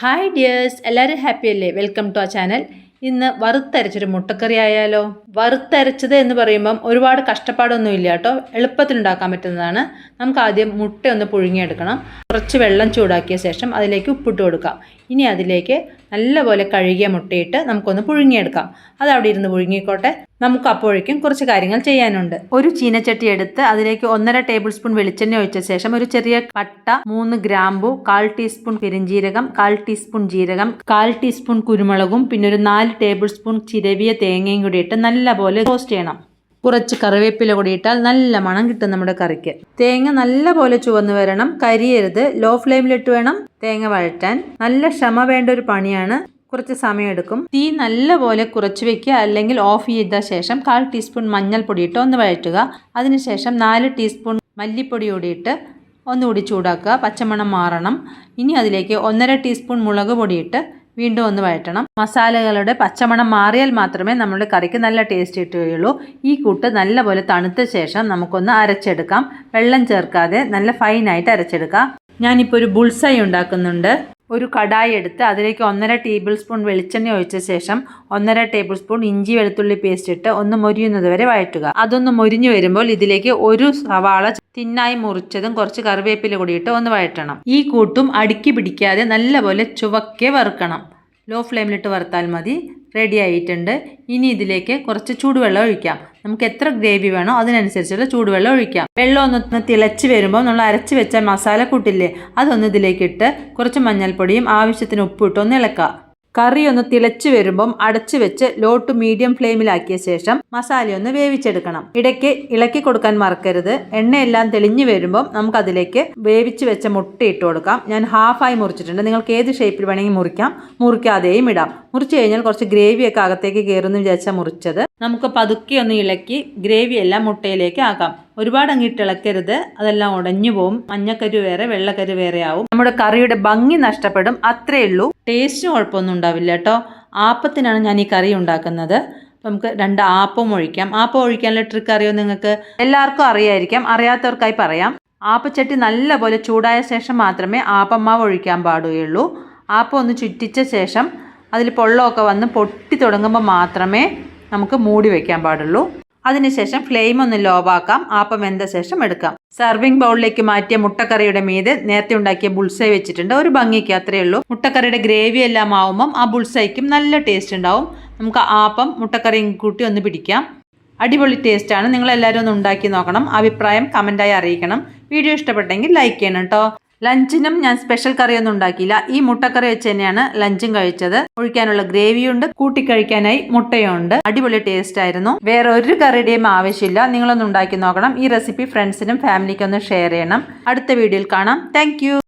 Hi dears, എല്ലാവരും happy അല്ലേ? Welcome to ആ ചാനൽ. ഇന്ന് വറുത്തരച്ചൊരു മുട്ടക്കറി ആയാലോ? വറുത്തരച്ചത് എന്ന് പറയുമ്പം ഒരുപാട് കഷ്ടപ്പാടൊന്നും ഇല്ല കേട്ടോ, എളുപ്പത്തിൽ ഉണ്ടാക്കാൻ പറ്റുന്നതാണ്. നമുക്ക് ആദ്യം മുട്ട ഒന്ന് പുഴുങ്ങിയെടുക്കണം. കുറച്ച് വെള്ളം ചൂടാക്കിയ ശേഷം അതിലേക്ക് ഉപ്പിട്ട് കൊടുക്കാം. ഇനി അതിലേക്ക് നല്ലപോലെ കഴുകിയ മുട്ടയിട്ട് നമുക്കൊന്ന് പുഴുങ്ങിയെടുക്കാം. അത് അവിടെ ഇരുന്ന് പുഴുങ്ങിക്കോട്ടെ. നമുക്ക് അപ്പോഴേക്കും കുറച്ച് കാര്യങ്ങൾ ചെയ്യാനുണ്ട്. ഒരു ചീനച്ചട്ടി എടുത്ത് അതിലേക്ക് 1.5 ടേബിൾ സ്പൂൺ വെളിച്ചെണ്ണ ഒഴിച്ച ശേഷം ഒരു ചെറിയ പട്ട, 3 ഗ്രാമ്പു, 1/4 ടീസ്പൂൺ പെരിഞ്ജീരകം, 1/4 ടീസ്പൂൺ ജീരകം, 1/4 ടീസ്പൂൺ കുരുമുളകും, പിന്നെ ഒരു 4 ടേബിൾ സ്പൂൺ ചിരവിയ തേങ്ങയും കൂടി ഇട്ട് നല്ലപോലെ റോസ്റ്റ് ചെയ്യണം. കുറച്ച് കറിവേപ്പില കൂടി ഇട്ടാൽ നല്ല മണം കിട്ടും നമ്മുടെ കറിക്ക്. തേങ്ങ നല്ലപോലെ ചുവന്ന് വരണം, കരിയരുത്. ലോ ഫ്ലെയിമിലിട്ട് വേണം തേങ്ങ വഴറ്റാൻ. നല്ല ക്ഷമ വേണ്ട ഒരു പണിയാണ്, കുറച്ച് സമയമെടുക്കും. തീ നല്ലപോലെ കുറച്ച് വെക്കുക, അല്ലെങ്കിൽ ഓഫ് ചെയ്ത ശേഷം 1/4 ടീസ്പൂൺ മഞ്ഞൾപ്പൊടി ഇട്ട് ഒന്ന് വഴറ്റുക. അതിനുശേഷം 4 ടീസ്പൂൺ മല്ലിപ്പൊടി കൂടി ഇട്ട് ഒന്നുകൂടി ചൂടാക്കുക, പച്ചമണം മാറണം. ഇനി അതിലേക്ക് 1.5 ടീസ്പൂൺ മുളക് പൊടിയിട്ട് വീണ്ടും ഒന്ന് വഴറ്റണം. മസാലകളുടെ പച്ചമണം മാറിയാൽ മാത്രമേ നമ്മുടെ കറിക്ക് നല്ല ടേസ്റ്റ് കിട്ടുകയുള്ളൂ. ഈ കൂട്ട് നല്ലപോലെ തണുത്ത ശേഷം നമുക്കൊന്ന് അരച്ചെടുക്കാം. വെള്ളം ചേർക്കാതെ നല്ല ഫൈനായിട്ട് അരച്ചെടുക്കാം. ഞാനിപ്പോൾ ഒരു ബുൾസൈ ഉണ്ടാക്കുന്നുണ്ട്. ഒരു കടായി എടുത്ത് അതിലേക്ക് 1.5 ടേബിൾ സ്പൂൺ വെളിച്ചെണ്ണ ഒഴിച്ച ശേഷം 1.5 ടേബിൾ സ്പൂൺ ഇഞ്ചി വെളുത്തുള്ളി പേസ്റ്റ് ഇട്ട് ഒന്ന് മൊരിയുന്നത് വരെ വഴറ്റുക. അതൊന്ന് മൊരിഞ്ഞു വരുമ്പോൾ ഇതിലേക്ക് ഒരു സവാള തിന്നായി മുറിച്ചതും കുറച്ച് കറിവേപ്പില കൂടി ഇട്ട് ഒന്ന് വഴറ്റണം. ഈ കൂട്ടും അടുക്കി പിടിക്കാതെ നല്ലപോലെ ചുവക്കെ വറുക്കണം. ലോ ഫ്ലെയിമിലിട്ട് വറുത്താൽ മതി. റെഡി ആയിട്ടുണ്ട്. ഇനി ഇതിലേക്ക് കുറച്ച് ചൂടുവെള്ളം ഒഴിക്കാം. നമുക്ക് എത്ര ഗ്രേവി വേണോ അതിനനുസരിച്ചുള്ള ചൂടുവെള്ളം ഒഴിക്കാം. വെള്ളം ഒന്ന് തിളച്ച് വരുമ്പോൾ നമ്മൾ അരച്ച് വെച്ച മസാല കൂട്ടില്ലേ, അതൊന്ന് ഇതിലേക്കിട്ട് കുറച്ച് മഞ്ഞൾപ്പൊടിയും ആവശ്യത്തിന് ഉപ്പിട്ട് ഒന്ന് ഇളക്കുക. കറി ഒന്ന് തിളച്ച് വരുമ്പം അടച്ചു വെച്ച് ലോ ടു മീഡിയം ഫ്ലെയിമിലാക്കിയ ശേഷം മസാല ഒന്ന് വേവിച്ചെടുക്കണം. ഇടയ്ക്ക് ഇളക്കി കൊടുക്കാൻ മറക്കരുത്. എണ്ണയെല്ലാം തെളിഞ്ഞു വരുമ്പം നമുക്ക് അതിലേക്ക് വേവിച്ച് വെച്ച മുട്ട ഇട്ട് കൊടുക്കാം. ഞാൻ ഹാഫായി മുറിച്ചിട്ടുണ്ട്. നിങ്ങൾക്ക് ഏത് ഷേപ്പിൽ വേണമെങ്കിൽ മുറിക്കാം, മുറിക്കാതെയും ഇടാം. മുറിച്ച് കഴിഞ്ഞാൽ കുറച്ച് ഗ്രേവിയൊക്കെ അകത്തേക്ക് കയറുമെന്ന് വിചാരിച്ചാൽ മുറിച്ചത്. നമുക്ക് പതുക്കെ ഒന്ന് ഇളക്കി ഗ്രേവി എല്ലാം മുട്ടയിലേക്ക് ആക്കാം. ഒരുപാട് അങ്ങിട്ട് ഇളക്കരുത്, അതെല്ലാം ഉടഞ്ഞു പോവും. മഞ്ഞക്കരു വേറെ, വെള്ളക്കരു വേറെ ആവും. നമ്മുടെ കറിയുടെ ഭംഗി നഷ്ടപ്പെടും, അത്രയേ ഉള്ളൂ. ടേസ്റ്റും കുഴപ്പമൊന്നും ഉണ്ടാവില്ല കേട്ടോ. ആപ്പത്തിനാണ് ഞാൻ ഈ കറി ഉണ്ടാക്കുന്നത്. നമുക്ക് 2 ആപ്പം ഒഴിക്കാം. ആപ്പം ഒഴിക്കാനുള്ള ട്രിക്ക് അറിയോ നിങ്ങൾക്ക്? എല്ലാവർക്കും അറിയായിരിക്കാം, അറിയാത്തവർക്കായി പറയാം. ആപ്പച്ചട്ടി നല്ലപോലെ ചൂടായ ശേഷം മാത്രമേ ആപ്പം മാവ് ഒഴിക്കാൻ പാടുകയുള്ളൂ. ആപ്പം ഒന്ന് ചുറ്റിച്ച ശേഷം അതിൽ പൊള്ളമൊക്കെ വന്ന് പൊട്ടി തുടങ്ങുമ്പോൾ മാത്രമേ നമുക്ക് മൂടി വയ്ക്കാൻ പാടുള്ളൂ. അതിനുശേഷം ഫ്ലെയിം ഒന്ന് ലോ ആക്കാം. ആപ്പം വെന്ത ശേഷം എടുക്കാം. സർവിംഗ് ബൗളിലേക്ക് മാറ്റിയ മുട്ടക്കറിയുടെ മീതെ നേരത്തെ ഉണ്ടാക്കിയ ബുൾസൈ വെച്ചിട്ടുണ്ട്. ഒരു ഭംഗിക്ക് അത്രയേ ഉള്ളൂ. മുട്ടക്കറിയുടെ ഗ്രേവി എല്ലാം ആവുമ്പം ആ ബുൾസൈക്കും നല്ല ടേസ്റ്റ് ഉണ്ടാവും. നമുക്ക് ആപ്പം മുട്ടക്കറിയും കൂട്ടി ഒന്ന് പിടിക്കാം. അടിപൊളി ടേസ്റ്റാണ്. നിങ്ങളെല്ലാവരും ഒന്ന് ഉണ്ടാക്കി നോക്കണം. അഭിപ്രായം കമൻറ്റായി അറിയിക്കണം. വീഡിയോ ഇഷ്ടപ്പെട്ടെങ്കിൽ ലൈക്ക് ചെയ്യണം കേട്ടോ. ലഞ്ചിനും ഞാൻ സ്പെഷ്യൽ കറിയൊന്നും ഉണ്ടാക്കിയില്ല. ഈ മുട്ടക്കറി വെച്ച് തന്നെയാണ് ലഞ്ചും കഴിച്ചത്. ഒഴിക്കാനുള്ള ഗ്രേവിയുണ്ട്, കൂട്ടിക്കഴിക്കാനായി മുട്ടയുണ്ട്. അടിപൊളി ടേസ്റ്റ് ആയിരുന്നു. വേറെ ഒരു കറിയുടെയും ആവശ്യമില്ല. നിങ്ങളൊന്ന് ഉണ്ടാക്കി നോക്കണം. ഈ റെസിപ്പി ഫ്രണ്ട്സിനും ഫാമിലിക്കും ഒന്ന് ഷെയർ ചെയ്യണം. അടുത്ത വീഡിയോയിൽ കാണാം. താങ്ക്